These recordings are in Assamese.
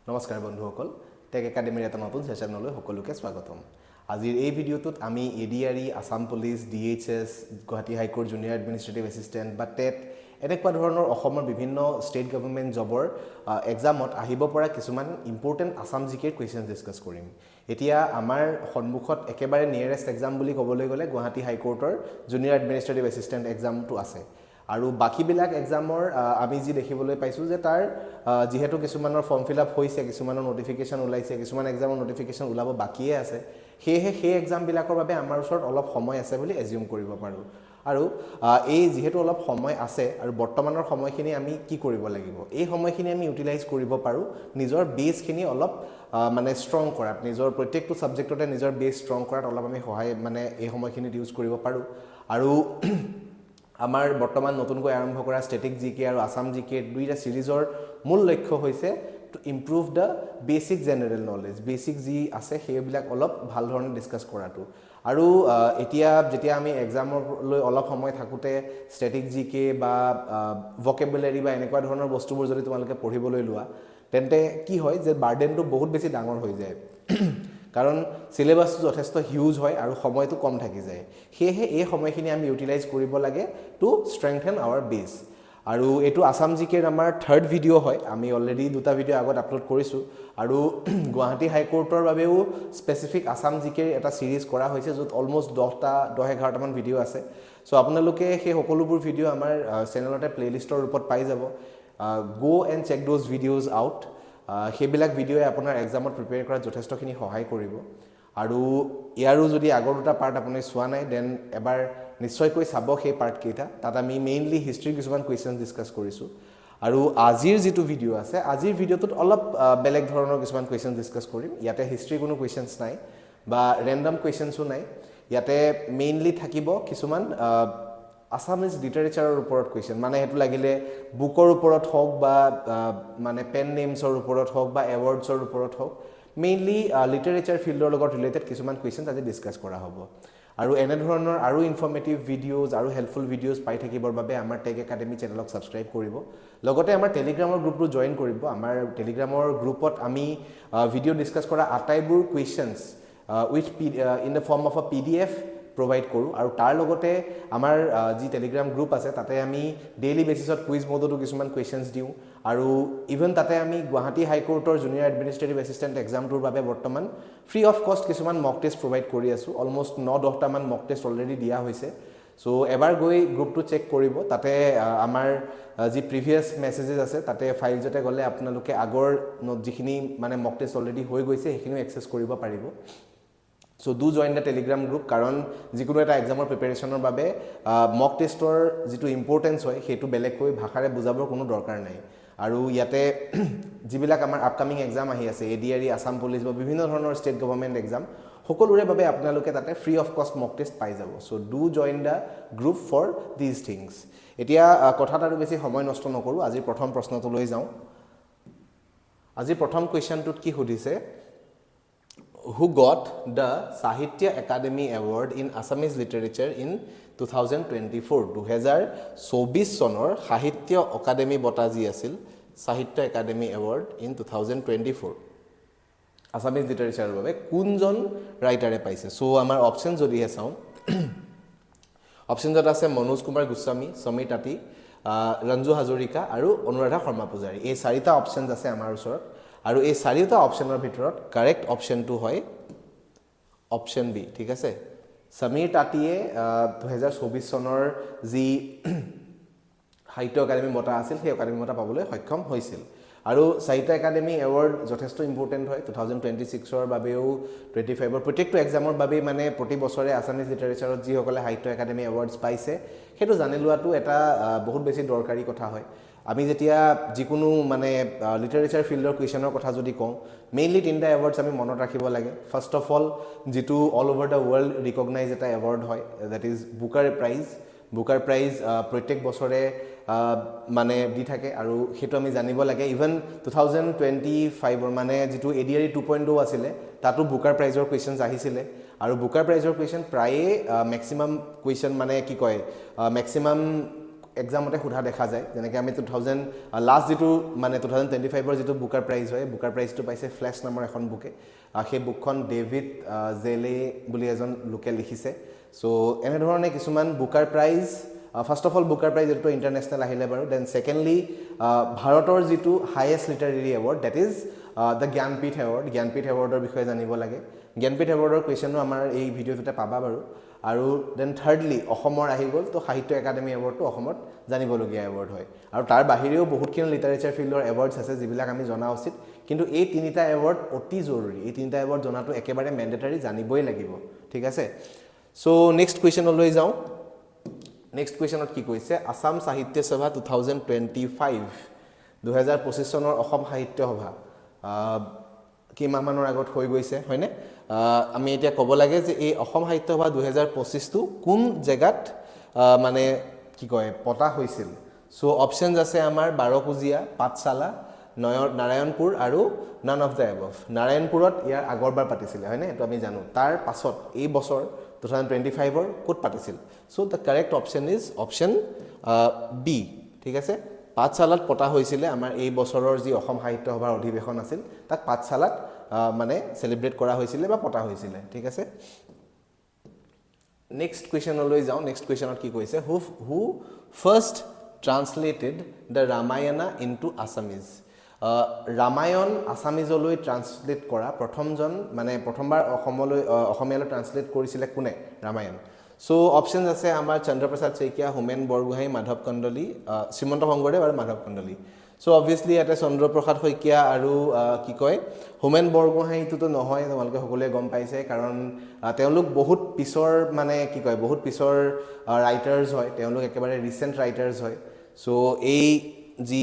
নমস্কাৰ বন্ধুসকল টেক একাডেমিৰ এটা নতুন সেশনলৈ সকলোকে স্বাগতম আজিৰ এই ভিডিঅ'টোত আমি ADRE Assam police DHS Guwahati high court junior administrative assistant বা টেট এনেকুৱা ধৰণৰ অসমৰ বিভিন্ন ষ্টেট গভৰ্ণমেণ্ট জবৰ এক্সামত আহিব পৰা কিছুমান ইম্পৰ্টেণ্ট আসাম জিকেৰ কুৱেশ্যন ডিছকাছ কৰিম এতিয়া আমাৰ সন্মুখত একেবাৰে নিয়াৰেষ্ট এক্সাম বুলি ক'বলৈ গ'লে গুৱাহাটী হাইকোৰ্টৰ জুনিয়ৰ এডমিনিষ্ট্ৰেটিভ এছিষ্টেণ্ট এক্সামটো আছে আৰু বাকিবিলাক এক্সামৰ আমি যি দেখিবলৈ পাইছোঁ যে তাৰ যেহেতু কিছুমানৰ ফৰ্ম ফিল আপ হৈছে কিছুমানৰ নটিফিকেশ্যন ওলাইছে কিছুমান এক্সামৰ নটিফিকেশ্যন ওলাব বাকিয়ে আছে সেয়েহে সেই এক্সামবিলাকৰ বাবে আমাৰ ওচৰত অলপ সময় আছে বুলি এজিউম কৰিব পাৰোঁ আৰু এই যেহেতু অলপ সময় আছে আৰু বৰ্তমানৰ সময়খিনি আমি কি কৰিব লাগিব এই সময়খিনি আমি ইউটিলাইজ কৰিব পাৰোঁ নিজৰ বেছখিনি অলপ মানে ষ্ট্ৰং কৰাত নিজৰ প্ৰত্যেকটো ছাবজেক্টতে নিজৰ বেছ ষ্ট্ৰং কৰাত অলপ আমি সহায় মানে এই সময়খিনিত ইউজ কৰিব পাৰোঁ আৰু আমাৰ বৰ্তমান নতুনকৈ আৰম্ভ কৰা ষ্টেটিক জিকে আৰু আসাম জিকে দুইটা সিৰিজৰ মূল লক্ষ্য হৈছে to improve the basic general knowledge basic যি আছে সেইবিলাক অলপ ভাল ধৰণে ডিছকাছ কৰাটো আৰু এতিয়া যেতিয়া আমি এক্সামলৈ অলপ সময় থাকোঁতে ষ্টেটিক জিকে বা ভকেবুলাৰী বা এনেকুৱা ধৰণৰ বস্তুবোৰ যদি তোমালোকে পঢ়িবলৈ লোৱা তেন্তে কি হয় যে বাৰ্ডেনটো বহুত বেছি ডাঙৰ হৈ যায় কাৰণ সিলেবাসটো যথেষ্ট হিউজ হয় আৰু সময়টো কম থাকি যায় সেয়েহে এই সময়খিনি আমি ইউটিলাইজ কৰিব লাগে টু ষ্ট্ৰেংথেন আৱাৰ বেছ আৰু এইটো আসাম জিকেৰ আমাৰ থাৰ্ড ভিডিঅ' হয় আমি অলৰেডি দুটা ভিডিঅ' আগত আপলোড কৰিছোঁ আৰু গুৱাহাটী হাইকোৰ্টৰ বাবেও স্পেচিফিক আসাম জিকেৰ এটা সিৰিজ কৰা হৈছে য'ত অলমষ্ট 10-11টামান ভিডিঅ' আছে চ' আপোনালোকে সেই সকলোবোৰ ভিডিঅ' আমাৰ চেনেলতে প্লেলিষ্টৰ ৰূপত পাই যাব go and check those videos out সেইবিলাক ভিডিঅ'ই আপোনাৰ এক্সামত প্ৰিপেয়াৰ কৰাত যথেষ্টখিনি সহায় কৰিব আৰু ইয়াৰো যদি আগৰ দুটা পাৰ্ট আপুনি চোৱা নাই দেন এবাৰ নিশ্চয়কৈ চাব সেই পাৰ্টকেইটা তাত আমি মেইনলি হিষ্ট্ৰীৰ কিছুমান কুৱেশ্যন ডিছকাছ কৰিছোঁ আৰু আজিৰ যিটো ভিডিঅ' আছে আজিৰ ভিডিঅ'টোত অলপ বেলেগ ধৰণৰ কিছুমান কুৱেশ্যন ডিছকাছ কৰিম ইয়াতে হিষ্ট্ৰীৰ কোনো কুৱেশ্যনছ নাই বা ৰেণ্ডম কুৱেশ্যনছো নাই ইয়াতে মেইনলি থাকিব কিছুমান আসামিজ লিটাৰেচাৰৰ ওপৰত কুৱেশ্যন মানে সেইটো লাগিলে বুকৰ ওপৰত হওক বা মানে পেন নেমছৰ ওপৰত হওক বা এৱাৰ্ডছৰ ওপৰত হওক মেইনলি লিটাৰেচাৰ ফিল্ডৰ লগত ৰিলেটেড কিছুমান কুৱেশ্যন আজি ডিছকাছ কৰা হ'ব আৰু এনেধৰণৰ আৰু ইনফৰ্মেটিভ ভিডিঅ'জ আৰু হেল্পফুল ভিডিঅ'জ পাই থাকিবৰ বাবে আমাৰ টেক একাডেমি চেনেলক ছাবস্ক্ৰাইব কৰিব লগতে আমাৰ টেলিগ্ৰামৰ গ্ৰুপটো জইন কৰিব আমাৰ টেলিগ্ৰামৰ গ্ৰুপত আমি ভিডিঅ' ডিছকাছ কৰা আটাইবোৰ questions with in the form of a PDF provide কৰোঁ আৰু তাৰ লগতে আমাৰ যি টেলিগ্ৰাম গ্ৰুপ আছে তাতে আমি ডেইলি বেচিছত কুইজ মোডতো কিছুমান কুৱেশ্যনছ দিওঁ আৰু ইভেন তাতে আমি গুৱাহাটী হাইকোৰ্টৰ জুনিয়ৰ এডমিনিষ্ট্ৰেটিভ এছিষ্টেণ্ট এক্সামটোৰ বাবে বৰ্তমান ফ্ৰী অফ কষ্ট কিছুমান মক টেষ্ট প্ৰভাইড কৰি আছোঁ অলমষ্ট 9-10টামান মক টেষ্ট অলৰেডি দিয়া হৈছে চ' এবাৰ গৈ গ্ৰুপটো চেক কৰিব তাতে আমাৰ যি প্ৰিভিয়াছ মেছেজেছ আছে তাতে ফাইলছতে গ'লে আপোনালোকে আগৰ যিখিনি মানে মক টেষ্ট অলৰেডি হৈ গৈছে সেইখিনিও এক্সেছ কৰিব পাৰিব So do join the Telegram group কাৰণ যিকোনো এটা এক্সামৰ প্ৰিপাৰেচনৰ বাবে মক টেষ্টৰ যিটো ইম্পৰ্টেন্স হয় সেইটো বেলেগকৈ ভাষাৰে বুজাবৰ কোনো দৰকাৰ নাই আৰু ইয়াতে যিবিলাক আমাৰ আপকামিং এক্সাম আহি আছে এডিআৰই আসাম পুলিচ বা বিভিন্ন ধৰণৰ ষ্টেট গভৰ্ণমেণ্ট এক্সাম সকলোৰে বাবে আপোনালোকে তাতে ফ্ৰী অফ কষ্ট মক টেষ্ট পাই যাব so' do join the group for these things এতিয়া কথাত আৰু বেছি সময় নষ্ট নকৰোঁ আজিৰ প্ৰথম প্ৰশ্নটো লৈ যাওঁ আজিৰ প্ৰথম কুৱেশ্যনটোত কি সুধিছে who got the Sahitya Academy Award in Assamese Literature in 2024 2024 চনৰ সাহিত্য অকাডেমি বঁটা যি আছিল সাহিত্য একাডেমি এৱাৰ্ড ইন 2024 আসামিজ লিটাৰেচাৰৰ বাবে কোনজন ৰাইটাৰে পাইছে সো আমাৰ অপচন যদিহে চাওঁ অপচনত আছে মনোজ কুমাৰ গোস্বামী সমীৰ তাঁতী ৰঞ্জু হাজৰিকা আৰু অনুৰাধা শৰ্মা পূজাৰী এই চাৰিটা অপচনছ আছে আমাৰ ওচৰত আৰু এই চাৰিটা অপচনৰ ভিতৰত কাৰেক্ট অপচনটো হয় অপচন বি ঠিক আছে সমীৰ তাঁতীয়ে 2024 চনৰ যি সাহিত্য একাডেমি বঁটা আছিল সেই একাডেমি বঁটা পাবলৈ সক্ষম হৈছিল আৰু সাহিত্য একাডেমি এৱাৰ্ড যথেষ্ট ইম্পৰ্টেণ্ট হয় 2026ৰ বাবেও 25ৰ প্ৰত্যেকটো এক্সামৰ বাবে মানে প্ৰতি বছৰে আসামিজ লিটাৰেচাৰত যিসকলে সাহিত্য একাডেমি এৱাৰ্ডছ পাইছে সেইটো জানি লোৱাটো এটা বহুত বেছি দৰকাৰী কথা হয় আমি যেতিয়া যিকোনো মানে লিটাৰেচাৰ ফিল্ডৰ কুৱেশ্যনৰ কথা যদি কওঁ মেইনলি তিনিটা এৱাৰ্ডছ আমি মনত ৰাখিব লাগে ফাৰ্ষ্ট অফ অল যিটো all over the world recognise এটা এৱাৰ্ড হয় দেট ইজ বুকাৰ প্ৰাইজ প্ৰত্যেক বছৰে মানে দি থাকে আৰু সেইটো আমি জানিব লাগে ইভেন 2025ৰ মানে যিটো এডিআৰই 2.0 আছিলে তাতো বুকাৰ প্ৰাইজৰ কুৱেশ্যনছ আহিছিলে আৰু বুকাৰ প্ৰাইজৰ কুৱেশ্যন প্ৰায়ে মেক্সিমাম কুৱেশ্যন মানে কি কয় মেক্সিমাম এক্সামতে সোধা দেখা যায় যেনেকৈ আমি 2000 লাষ্ট যিটো মানে 2025ৰ যিটো বুকাৰ প্ৰাইজ হয় বুকাৰ প্ৰাইজটো পাইছে ফ্লেছ নামৰ এখন বুকে সেই বুকখন ডেভিড জেলে বুলি এজন লোকে লিখিছে চ' এনেধৰণে কিছুমান Booker Prize first of all Booker Prize যিটো ইণ্টাৰনেশ্যনেল আহিলে বাৰু দেন ছেকেণ্ডলি ভাৰতৰ যিটো highest literary award that is the Jnanpith এৱাৰ্ডৰ বিষয়ে জানিব লাগে জ্ঞানপীঠ এৱাৰ্ডৰ কুৱেশ্যনো আমাৰ এই ভিডিঅ'টোতে পাবা বাৰু আৰু দেন থাৰ্ডলি অসমৰ আহি গ'ল তো সাহিত্য একাডেমী এৱাৰ্ডটো অসমত জানিবলগীয়া এৱাৰ্ড হয় আৰু তাৰ বাহিৰেও বহুতখিনি লিটাৰেচাৰ ফিল্ডৰ এৱাৰ্ডছ আছে যিবিলাক আমি জনা উচিত কিন্তু এই তিনিটা এৱাৰ্ড অতি জৰুৰী এই তিনিটা এৱাৰ্ড জনাটো একেবাৰে মেণ্ডেটাৰী জানিবই লাগিব ঠিক আছে চ' নেক্সট কুৱেশ্যনলৈ যাওঁ নেক্সট কুৱেশ্যনত কি কৈছে আসাম সাহিত্য সভা 2025 2025 চনৰ অসম সাহিত্য সভা কিমাহমানৰ আগত হৈ গৈছে হয়নে আমি এতিয়া ক'ব লাগে যে এই অসম সাহিত্য সভা 2025টো কোন জেগাত মানে কি কয় পতা হৈছিল চ' অপশ্যনছ আছে আমাৰ বাৰকুজীয়া পাঠশালা নাৰায়ণপুৰ আৰু নান অফ দ্য এবভ নাৰায়ণপুৰত ইয়াৰ আগৰবাৰ পাতিছিলে হয়নে এইটো আমি জানো তাৰ পাছত এই বছৰ 2025ৰ ক'ত পাতিছিল so' the correct option is option B ঠিক আছে পাঠশালাত পতা হৈছিলে আমাৰ এই বছৰৰ যি অসম সাহিত্য সভাৰ অধিৱেশন আছিল তাক পাঠশালাত মানে সেলিব্ৰেট কৰা হৈছিলে বা পতা হৈছিলে ঠিক আছে নেক্সট কুৱেশ্যনলৈ যাওঁ নেক্সট কুৱেশ্যনত কি কৈছে who first translated the Ramayana into Assamese Ramayan আছামিজলৈ ট্ৰান্সলেট কৰা প্ৰথমজন মানে প্ৰথমবাৰ অসমীয়ালৈ ট্ৰান্সলেট কৰিছিলে কোনে ৰামায়ণ চ' অপশ্যনছ আছে আমাৰ চন্দ্ৰপ্ৰসাদ শইকীয়া হোমেন বৰগোহাঁই মাধৱ কন্দলী শ্ৰীমন্ত শংকৰদেৱ আৰু মাধৱ কন্দলী চ' অবভিয়াছলি ইয়াতে চন্দ্ৰপ্ৰসাদ শইকীয়া আৰু কি কয় হোমেন বৰগোহাঁইটোতো নহয় তোমালোকে সকলোৱে গম পাইছে কাৰণ তেওঁলোক বহুত পিছৰ মানে কি কয় বহুত পিছৰ ৰাইটাৰ্ছ হয় তেওঁলোক একেবাৰে ৰিচেণ্ট ৰাইটাৰ্ছ হয় চ' এই যি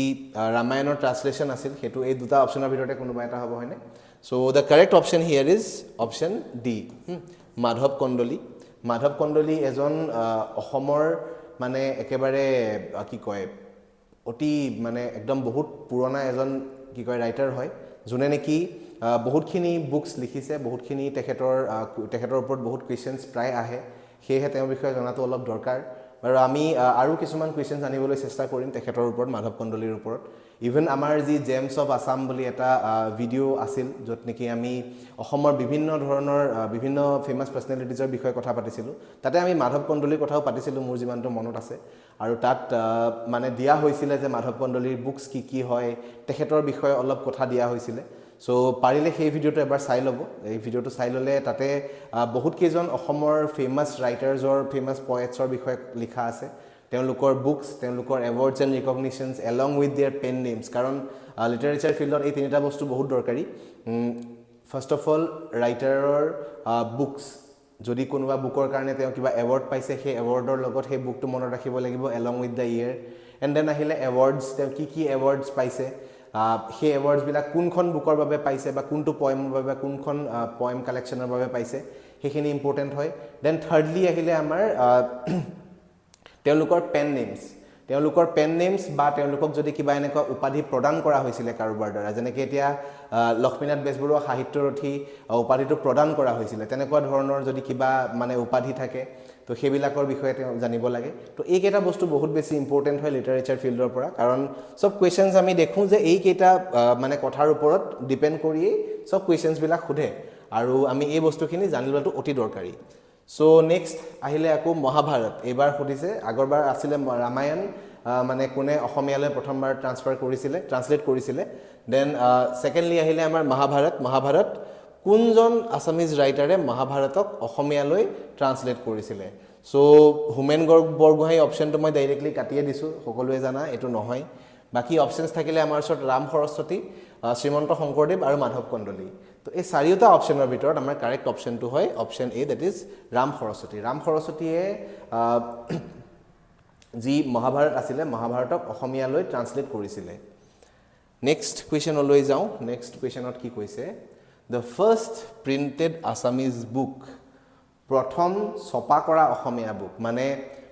ৰামায়ণৰ ট্ৰান্সলেশ্যন আছিল সেইটো এই দুটা অপশ্যনৰ ভিতৰতে কোনোবা এটা হ'ব হয়নে so' the correct option here is option D Madhav Kandali এজন অসমৰ মানে একেবাৰে কি কয় অতি মানে একদম বহুত পুৰণা এজন কি কয় ৰাইটাৰ হয় যোনে নেকি বহুতখিনি বুকছ লিখিছে বহুতখিনি তেখেতৰ ওপৰত বহুত কুৱেশ্যনছ প্ৰায় আহে সেয়েহে তেওঁৰ বিষয়ে জনাটো অলপ দৰকাৰ আৰু আমি আৰু কিছুমান কুৱেশ্যন জানিবলৈ চেষ্টা কৰিম তেখেতৰ ওপৰত মাধৱ কন্দলীৰ ওপৰত ইভেন আমাৰ যি জেমছ অফ আছাম বুলি এটা ভিডিঅ' আছিল য'ত নেকি আমি অসমৰ বিভিন্ন ধৰণৰ বিভিন্ন ফেমাছ পাৰ্চনেলিটিজৰ বিষয়ে কথা পাতিছিলোঁ তাতে আমি মাধৱ কন্দলীৰ কথাও পাতিছিলোঁ মোৰ যিমানটো মনত আছে আৰু তাত মানে দিয়া হৈছিলে যে মাধৱ কন্দলীৰ বুকছ কি হয় তেখেতৰ বিষয়ে অলপ কথা দিয়া হৈছিলে চ' পাৰিলে সেই ভিডিঅ'টো এবাৰ চাই ল'ব এই ভিডিঅ'টো চাই ল'লে তাতে বহুতকেইজন অসমৰ ফেমাছ ৰাইটাৰ্ছৰ ফেমাছ পয়েটছৰ বিষয়ে লিখা আছে তেওঁলোকৰ বুকছ তেওঁলোকৰ awards and recognitions along with their pen names কাৰণ লিটাৰেচাৰ ফিল্ডত এই তিনিটা বস্তু বহুত দৰকাৰী ফাৰ্ষ্ট অফ অল ৰাইটাৰৰ বুকছ যদি কোনোবা বুকৰ কাৰণে তেওঁ কিবা এৱাৰ্ড পাইছে সেই এৱাৰ্ডৰ লগত সেই বুকটো মনত ৰাখিব লাগিব along with the year and then আহিলে এৱাৰ্ডছ তেওঁ কি এৱাৰ্ডছ পাইছে সেই এৱাৰ্ডছবিলাক কোনখন বুকৰ বাবে পাইছে বা কোনটো পয়েমৰ বাবে কোনখন পয়েম কালেকশ্যনৰ বাবে পাইছে সেইখিনি ইম্পৰ্টেণ্ট হয় দেন থাৰ্ডলি আহিলে আমাৰ তেওঁলোকৰ পেন নেমছ বা তেওঁলোকক যদি কিবা এনেকুৱা উপাধি প্ৰদান কৰা হৈছিলে কাৰোবাৰ দ্বাৰা যেনেকৈ এতিয়া লক্ষ্মীনাথ বেজবৰুৱা সাহিত্যৰথী উপাধিটো প্ৰদান কৰা হৈছিলে তেনেকুৱা ধৰণৰ যদি কিবা মানে উপাধি থাকে তো সেইবিলাকৰ বিষয়ে তেওঁ জানিব লাগে তো এইকেইটা বস্তু বহুত বেছি ইম্পৰ্টেণ্ট হয় লিটাৰেচাৰ ফিল্ডৰ পৰা কাৰণ চব কুৱেশ্যনছ আমি দেখোঁ যে এইকেইটা মানে কথাৰ ওপৰত ডিপেণ্ড কৰিয়েই চব কুৱেশ্যনছবিলাক সোধে আৰু আমি এই বস্তুখিনি জানি লোৱাটো অতি দৰকাৰী চ' নেক্সট আহিলে আকৌ মহাভাৰত এইবাৰ সুধিছে আগৰবাৰ আছিলে ৰামায়ণ মানে কোনে অসমীয়ালৈ প্ৰথমবাৰ ট্ৰান্সলেট কৰিছিলে দেন ছেকেণ্ডলি আহিলে আমাৰ মহাভাৰত কোনজন আছামিজ ৰাইটাৰে মহাভাৰতক অসমীয়ালৈ ট্ৰান্সলেট কৰিছিলে চ' হোমেন বৰগোহাঁই অপশ্যনটো মই ডাইৰেক্টলি কাটিয়ে দিছোঁ সকলোৱে জানা এইটো নহয় বাকী অপশ্যনছ থাকিলে আমাৰ ওচৰত ৰাম সৰস্বতী শ্ৰীমন্ত শংকৰদেৱ আৰু মাধৱ কন্দলী তো এই চাৰিওটা অপশ্যনৰ ভিতৰত আমাৰ কাৰেক্ট অপশ্যনটো হয় option A that is Ram সৰস্বতীয়ে যি মহাভাৰত আছিলে মহাভাৰতক অসমীয়ালৈ ট্ৰান্সলেট কৰিছিলে নেক্সট কুৱেশ্যনলৈ যাওঁ নেক্সট কুৱেশ্যনত কি কৈছে the first printed Assamese book প্ৰথম ছপা কৰা অসমীয়া বুক মানে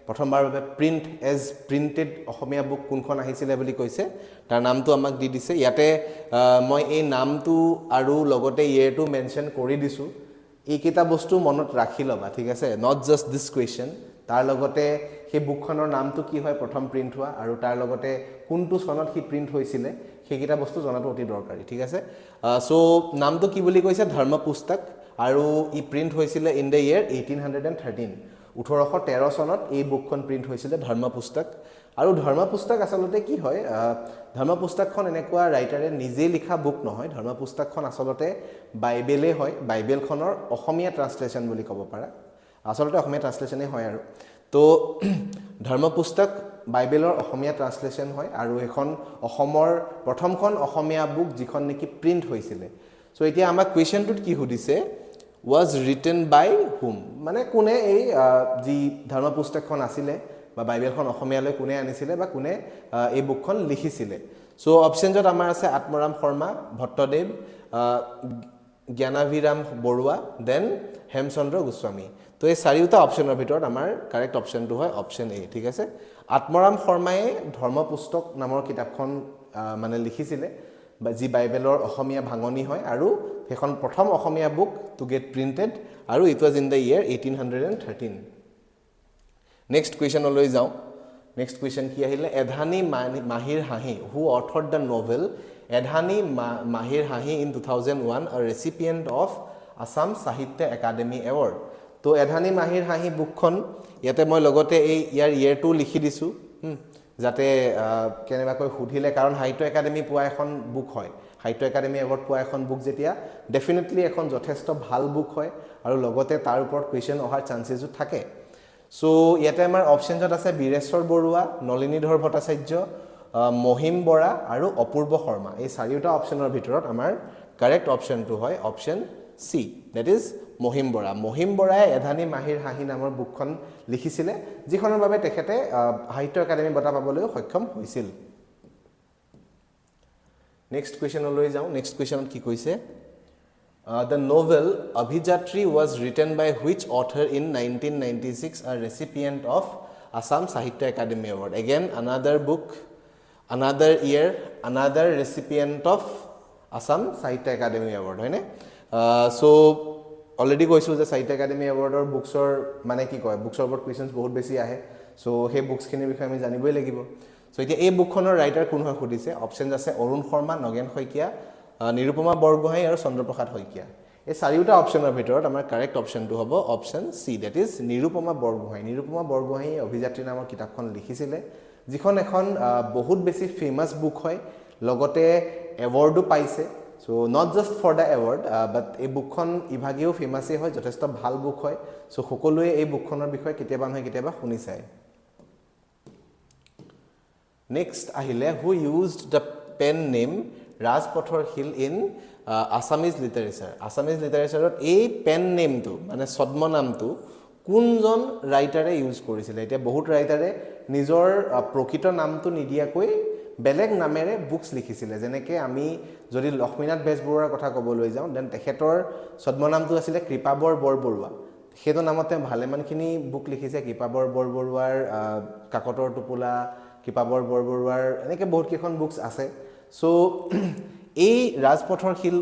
প্ৰথমবাৰৰ বাবে প্ৰিণ্টেড অসমীয়া বুক কোনখন আহিছিলে বুলি কৈছে তাৰ নামটো আমাক দি দিছে ইয়াতে মই এই নামটো আৰু লগতে ইয়েৰটো মেনশ্যন কৰি দিছোঁ এইকেইটা বস্তু মনত ৰাখি ল'বা ঠিক আছে নট জাষ্ট দিছ কুৱেশ্যন তাৰ লগতে সেই বুকখনৰ নামটো কি হয় প্ৰথম প্ৰিণ্ট হোৱা আৰু তাৰ লগতে কোনটো চনত সি প্ৰিণ্ট হৈছিলে সেইকেইটা বস্তু জনাটো অতি দৰকাৰী ঠিক আছে সো নামটো কি বুলি কৈছে ধৰ্ম পুস্তক আৰু ই প্ৰিণ্ট হৈছিলে ইন দ্য ইয়েৰ 1813 1813 চনত এই বুকখন প্ৰিণ্ট হৈছিলে ধৰ্ম পুস্তক আৰু ধৰ্ম পুস্তক আচলতে কি হয় ধৰ্ম পুস্তকখন এনেকুৱা ৰাইটাৰে নিজে লিখা বুক নহয় ধৰ্ম পুস্তকখন আচলতে বাইবেলে হয় বাইবেলখনৰ অসমীয়া ট্ৰান্সলেচন বুলি ক'ব পাৰা আচলতে অসমীয়া ট্ৰান্সলেচনে হয় আৰু তো ধৰ্ম পুস্তক বাইবেলৰ অসমীয়া ট্ৰান্সলেচন হয় আৰু এখন অসমৰ প্ৰথমখন অসমীয়া বুক যিখন নেকি প্ৰিণ্ট হৈছিলে সো এতিয়া আমাক কোৱেশ্চনটোত কি সুধিছে was written by whom মানে কোনে এই যি ধৰ্ম পুস্তকখন আছিলে বা বাইবেলখন অসমীয়ালৈ কোনে আনিছিলে বা কোনে এই বুকখন লিখিছিলে সো অপচনছত আমাৰ আছে আত্মৰাম শৰ্মা ভট্টদেৱ জ্ঞানাভিৰাম বৰুৱা দেন হেমচন্দ্ৰ গোস্বামী তো এই চাৰিটা অপচনৰ ভিতৰত আমাৰ কাৰেক্ট অপচনটো হয় অপচন এ ঠিক আছে আত্মৰাম শৰ্মায়ে ধৰ্ম পুস্তক নামৰ কিতাপখন মানে লিখিছিলে যি বাইবেলৰ অসমীয়া ভাঙনি হয় আৰু সেইখন প্ৰথম Asomiya book to get printed আৰু it was in the year 1813 next কুৱেশ্যনলৈ যাওঁ নেক্সট কুৱেশ্যন কি আহিলে এধানী মাহিৰ হাঁহি হু অথৰ্ড দ্য নভেল এধানী মাহিৰ হাঁহি ইন 2001 আ ৰেচিপিয়েণ্ট অফ আছাম সাহিত্য একাডেমি এৱাৰ্ড তো এধানী মাহিৰ হাঁহি বুকখন ইয়াতে মই লগতে এই ইয়াৰ ইয়েৰটো লিখি দিছোঁ যাতে কেনেবাকৈ সুধিলে কাৰণ সাহিত্য একাডেমি পোৱা এখন বুক হয় সাহিত্য একাডেমি এৱাৰ্ড পোৱা এখন বুক যেতিয়া ডেফিনেটলি এখন যথেষ্ট ভাল বুক হয় আৰু লগতে তাৰ ওপৰত কুৱেশ্যন অহাৰ চান্সেছো থাকে সো ইয়াতে আমাৰ অপচনছত আছে বীৰেশ্বৰ বৰুৱা নলিনীধৰ ভট্টাচাৰ্য মহিম বৰা আৰু অপূৰ্ব শৰ্মা এই চাৰিটা অপচনৰ ভিতৰত আমাৰ কাৰেক্ট অপচনটো হয় option C that is Mahim বৰাই এধানী মাহিৰ হাঁহি নামৰ বুকখন লিখিছিলে যিখনৰ বাবে তেখেতে সাহিত্য একাডেমি বঁটা পাবলৈ সক্ষম হৈছিল নেক্সট কুৱেশ্যনলৈ যাওঁ নেক্সট কুৱেশ্যনত কি কৈছে The novel Abhijatri was written by which author in 1996 a recipient of Assam Sahitya Academy Award again another book another year another recipient of Assam Sahitya Academy Award হয় নে so অলৰেডি কৈছোঁ যে সাহিত্য একাডেমি এৱাৰ্ডৰ বুকছৰ মানে কি কয় বুকছৰ ওপৰত কুৱেশ্যনছ বহুত বেছি আহে সো সেই বুকছখিনিৰ বিষয়ে আমি জানিবই লাগিব সো এতিয়া এই বুকখনৰ ৰাইটাৰ কোন হয় সুধিছে অপচনছ আছে অৰুণ শৰ্মা নগেন শইকীয়া নিৰুপমা বৰগোহাঁই আৰু চন্দ্ৰপ্ৰসাদ শইকীয়া এই চাৰিটা অপচনৰ ভিতৰত আমাৰ কাৰেক্ট অপচনটো হ'ব option C that is Nirupama Borgohain Abhijatri নামৰ কিতাপখন লিখিছিলে যিখন এখন বহুত বেছি ফেমাছ বুক হয় লগতে এৱাৰ্ডো পাইছে so not just for the award but এই বুকখন ইভাগেও ফেমাছেই হয় যথেষ্ট ভাল বুক হয় সো সকলোৱে এই বুকখনৰ বিষয়ে কেতিয়াবা নহয় কেতিয়াবা শুনি চায় নেক্সট আহিলে হু ইউজড দ্য পেন নেম ৰাজপথৰ শিল ইন আছামিজ লিটাৰেচাৰত এই পেন নেমটো মানে ছদ্ম নামটো কোনজন ৰাইটাৰে ইউজ কৰিছিলে এতিয়া বহুত ৰাইটাৰে নিজৰ প্ৰকৃত নামটো নিদিয়াকৈ বেলেগ নামেৰে বুকছ লিখিছিলে যেনেকৈ আমি যদি লক্ষ্মীনাথ বেজবৰুৱাৰ কথা ক'বলৈ যাওঁ দেন তেখেতৰ ছদ্ম নামটো আছিলে কৃপাবৰ বৰবৰুৱা সেইটো নামতে ভালেমানখিনি বুক লিখিছে কৃপাবৰ বৰবৰুৱাৰ কাকতৰ টোপোলা কৃপাবৰ বৰবৰুৱাৰ এনেকৈ বহুত কেইখন বুকছ আছে সো এই ৰাজপথৰ শিল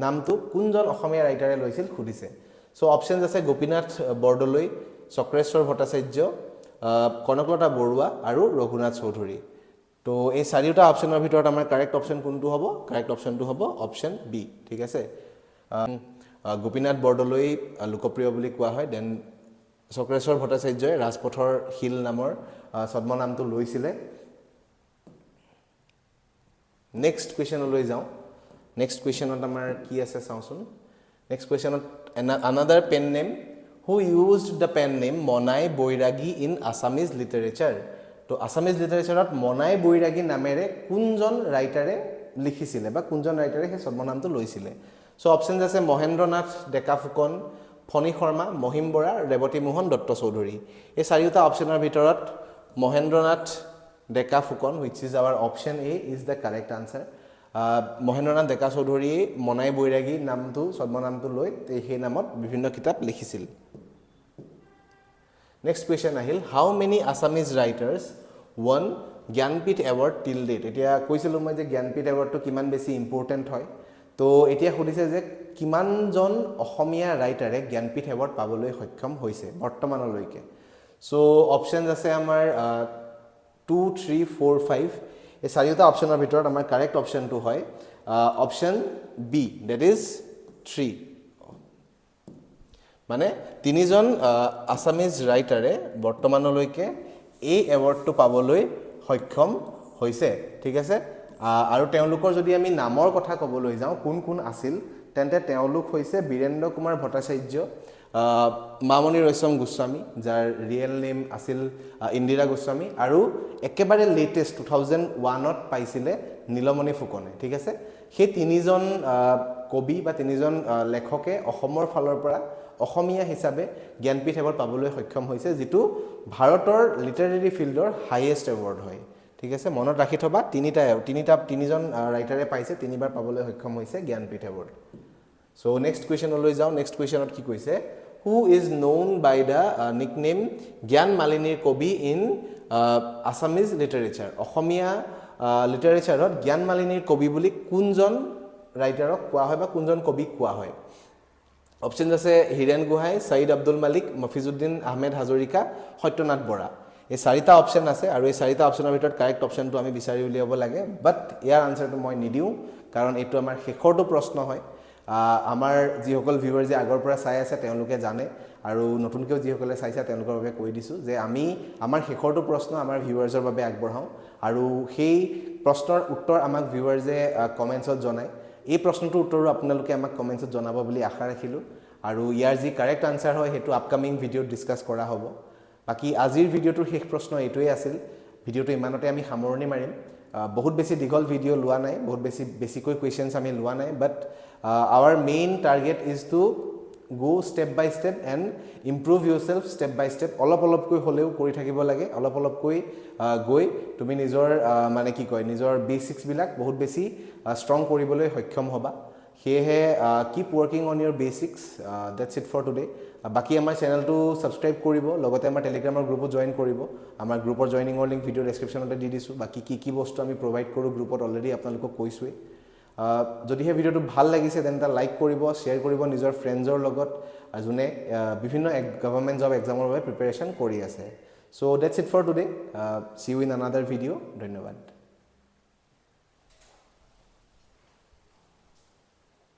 নামটো কোনজন অসমীয়া ৰাইটাৰে লৈছিল সুধিছে সো অপচনছ আছে গোপীনাথ বৰদলৈ চক্ৰেশ্বৰ ভট্টাচাৰ্য কনকলতা বৰুৱা আৰু ৰঘুনাথ চৌধুৰী তো এই চাৰিটা অপচনৰ ভিতৰত আমাৰ কাৰেক্ট অপচন কোনটো হ'ব কাৰেক্ট অপচনটো হ'ব অপচন বি ঠিক আছে গোপীনাথ বৰদলৈ লোকপ্ৰিয় বুলি কোৱা হয় দেন চক্ৰেশ্বৰ ভট্টাচাৰ্যই ৰাজপথৰ শিল নামৰ ছদ্ম নামটো লৈছিলে নেক্সট কুৱেশ্যনলৈ যাওঁ নেক্সট কুৱেশ্যনত আমাৰ কি আছে চাওঁচোন নেক্সট কুৱেশ্যনত another pen name who used the pen name Monai Bairagi in Assamese literature তো আছামিজ লিটাৰেচাৰত মনাই বৈৰাগী নামেৰে কোনজন ৰাইটাৰে লিখিছিলে বা কোনজন ৰাইটাৰে সেই ছদ্ম নামটো লৈছিলে সো অপচনছ আছে মহেন্দ্ৰনাথ ডেকা ফুকন ফণী শৰ্মা মহিম বৰা ৰেৱতী মোহন দত্ত চৌধুৰী এই চাৰিটা অপচনৰ ভিতৰত মহেন্দ্ৰনাথ ডেকা Phukan which is our option A is the correct answer Mahendranath ডেকা চৌধুৰীয়ে মনাই বৈৰাগী নামটো ছদ্ম নামটো লৈ সেই নামত বিভিন্ন কিতাপ লিখিছিল নেক্সট কুৱেশ্যন আহিল how many Assamese writers won Jnanpith award till date এতিয়া কৈছিলোঁ মই যে জ্ঞানপীঠ এৱাৰ্ডটো কিমান বেছি ইম্পৰ্টেণ্ট হয় তো এতিয়া সুধিছে যে কিমানজন অসমীয়া ৰাইটাৰে জ্ঞানপীঠ এৱাৰ্ড পাবলৈ সক্ষম হৈছে বৰ্তমানলৈকে সো অপশনস আছে আমাৰ 2 3 4 5 এই চাৰিটা অপশনৰ ভিতৰত আমাৰ কাৰেক্ট অপশনটো হয় অপশন বি দ্যাট ইজ 3 মানে তিনিজন আসামিজ ৰাইটাৰে বৰ্তমানলৈকে এই এৱাৰ্ডটো পাবলৈ সক্ষম হৈছে ঠিক আছে আৰু তেওঁলোকৰ যদি আমি নামৰ কথা ক'বলৈ যাওঁ কোন কোন আছিল তেন্তে তেওঁলোক হৈছে বীৰেন্দ্ৰ কুমাৰ ভট্টাচাৰ্য মামনি ৰয়ছম গোস্বামী যাৰ ৰিয়েল নেম আছিল ইন্দিৰা গোস্বামী আৰু একেবাৰে লেটেষ্ট 2001ত পাইছিলে নীলমণি ফুকনে ঠিক আছে সেই তিনিজন কবি বা তিনিজন লেখকে অসমৰ ফালৰ পৰা অসমীয়া হিচাপে জ্ঞানপীঠ এৱাৰ্ড পাবলৈ সক্ষম হৈছে যেটো ভাৰতৰ লিটাৰেৰী ফিল্ডৰ হাইয়েষ্ট এৱাৰ্ড হয় ঠিক আছে মনত ৰাখি থবা তিনিজন ৰাইটাৰে পাইছে তিনিবাৰ পাবলৈ সক্ষম হৈছে জ্ঞানপীঠ এৱাৰ্ড সো নেক্সট কোৱেশ্চনলৈ যাও নেক্সট কোৱেশ্চনত কি কৈছে who is known by the nickname জ্ঞান মালিনীৰ কবি ইন আসামিজ লিটাৰেচাৰ অসমীয়া লিটাৰেচাৰত জ্ঞান মালিনীৰ কবি বুলি কোনজন ৰাইটাৰক কোৱা হয় বা কোনজন কবিক কোৱা হয় অপশনস আছে হিৰেন গোহাই সঈদ আব্দুল মালিক মফিজউদ্দিন আহমেদ হাজৰিকা সত্যনাথ বৰা এই চাৰিটা অপশন আছে আৰু এই চাৰিটা অপশনৰ ভিতৰত কাৰেক্ট অপশনটো আমি বিচাৰি উলিয়াব লাগে বাট ইয়াৰ আনসাৰটো মই নিদিও কাৰণ এইটো আমাৰ শেষৰটো প্ৰশ্ন হয় আমাৰ যিসকল ভিউৱাৰ যে আগৰ পৰা চাই আছে তেওঁলোকে জানে আৰু নতুনকৈ যিসকলে চাইছে তেওঁলোকৰ বাবে কৈ দিছো যে আমি আমাৰ শেষৰটো প্ৰশ্ন আমাৰ ভিউৱাৰ্ছৰ বাবে আগবঢ়াও আৰু সেই প্ৰশ্নৰ উত্তৰ আমাক ভিউৱাৰ্ছে কমেন্টছত জনায় এই প্ৰশ্নটোৰ উত্তৰো আপোনালোকে আমাক কমেন্টছত জনাব বুলি আশা ৰাখিলো আৰু ইয়াৰ যি কাৰেক্ট আনসাৰ হয় হেতু আপকামিং ভিডিঅ'ত ডিসকাস কৰা হ'ব বাকি আজিৰ ভিডিঅ'টোৰ শেষ প্ৰশ্ন এইটোই আছিল ভিডিঅ'টো ইমানতে আমি সামৰণি মাৰিম বহুত বেছি দীঘল ভিডিঅ' লোৱা নাই বহুত বেছিকৈ কোৱেশ্চনছ আমি লোৱা নাই বাট our main target is to go step by step and improve yourself step by step অলপ কৈ হলেও কৰি থাকিব লাগে অলপ কৈ গৈ তুমি নিজৰ মানে কি কয় নিজৰ বেসিক্স বিলাক বহুত বেছি ষ্ট্ৰং কৰিবলৈ সক্ষম হবা হেহে keep working on your basics that's it for today বাকি আমাৰ চেনেলটো সাবস্ক্ৰাইব কৰিব লগতে আমাৰ টেলিগ্ৰামৰ গ্ৰুপত জয়েন কৰিব আমাৰ গ্ৰুপৰ জয়েনিংৰ লিংক ভিডিও ডেসক্ৰিপচনতে দি দিছো বাকি কি বস্তু আমি প্ৰভাইড কৰো গ্ৰুপত অলৰেডি আপোনালোকক কৈছোৱে যদি হে ভিডিওটো ভাল লাগিছে তেন্তে লাইক কৰিব শেয়াৰ কৰিব নিজৰ ফ্ৰেণ্ডছৰ লগত যোনে বিভিন্ন গভৰ্ণমেণ্ট জব এক্সামৰ বাবে প্ৰিপাৰেচন কৰি আছে so that's it for today see you in another video ধন্যবাদ